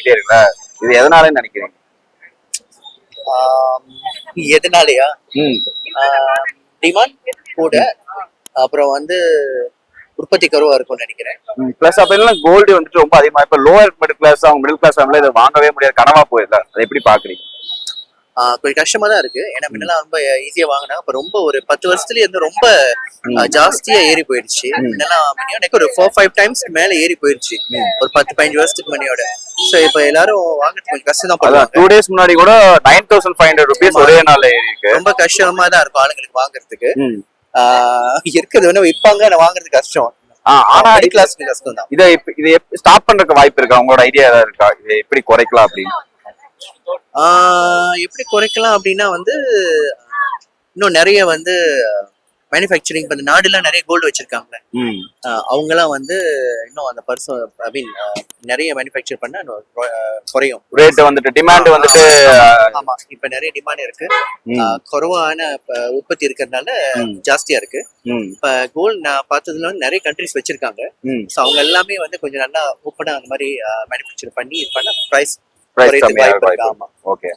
ஏறிட்டே இருக்குல்ல, இது எதனாலன்னு நினைக்கிறீங்க? எதனாலயா? டிமாண்ட் கூட, அப்புறம் வந்து உற்பத்தி கருவா இருக்கும்னு நினைக்கிறேன். பிளஸ் அப்ப இல்ல கோல்டு வந்துட்டு ரொம்ப அதிகமா இப்ப லோவர் மிடில் கிளாஸ் அவங்க மிடில் கிளாஸ் ஃபேமிலி இதை வாங்கவே முடியாது, கனவா போயிடல. அதை எப்படி பாக்குறீங்க? கொஞ்சம் கஷ்டமா தான் இருக்கு. ஏன்னா முன்னெல்லாம் ரொம்ப ஈஸியா வாங்கினா, இப்ப ரொம்ப ஒரு 10 வருஷத்துலயே வந்து ரொம்ப ஜாஸ்தியா ஏறி போயிடுச்சு. முன்னெல்லாம் எனக்கு ஒரு 4-5 டைம்ஸ் மேல ஏறி போயிடுச்சு ஒரு 10-15 வருஷத்துக்கு முன்னாடியோட. சோ இப்ப எல்லாரும் வாங்குறது கொஞ்சம் கஷ்டம் தான் பண்ணுவாங்க. 2 days முன்னாடி கூட 9500 rupees ஒரே நாள்ல ஏறி இருக்கு. ரொம்ப கஷ்டமா தான் இருக்கும் ஆளுங்களுக்கு வாங்குறதுக்கு. இருக்கிறது வந்து விற்பாங்க, ஆனா வாங்குறது கஷ்டம். ஆனா கிளாஸ்க்கு கஷ்டம் தான். இதை ஸ்டாப் பண்றதுக்கு வாய்ப்பு இருக்கா? உங்களோட ஐடியா ஏதாவது இருக்கா இதை எப்படி குறைக்கலாம் அப்படின்னு? எப்படி குறைக்கலாம் அப்படின்னா வந்து இன்னும் நிறைய வந்து மேனுஃபேக்சரிங் பண்ண நாடுலாம் நிறைய கோல்டு வச்சிருக்காங்க. அவங்க எல்லாம் வந்து இன்னும் அந்த பர்சன் ஐ மீன் நிறைய மேனுஃபேக்சர் பண்ணா குறையும். ரேட் வந்துட்டு டிமாண்ட் வந்துட்டு. ஆமா, இப்ப நிறைய டிமாண்ட் இருக்கு. குறைவான உற்பத்தி இருக்கிறதுனால ஜாஸ்தியா இருக்கு. இப்ப கோல்டு நான் பார்த்ததுல நிறைய கண்ட்ரிஸ் வச்சிருக்காங்க. அவங்க எல்லாமே வந்து கொஞ்சம் நல்லா ஓப்பனா அந்த மாதிரி மேனுஃபேக்சர் பண்ணி இது பண்ண பிரைஸ் கம்மியா இருக்கு. ஆமா, ஓகே.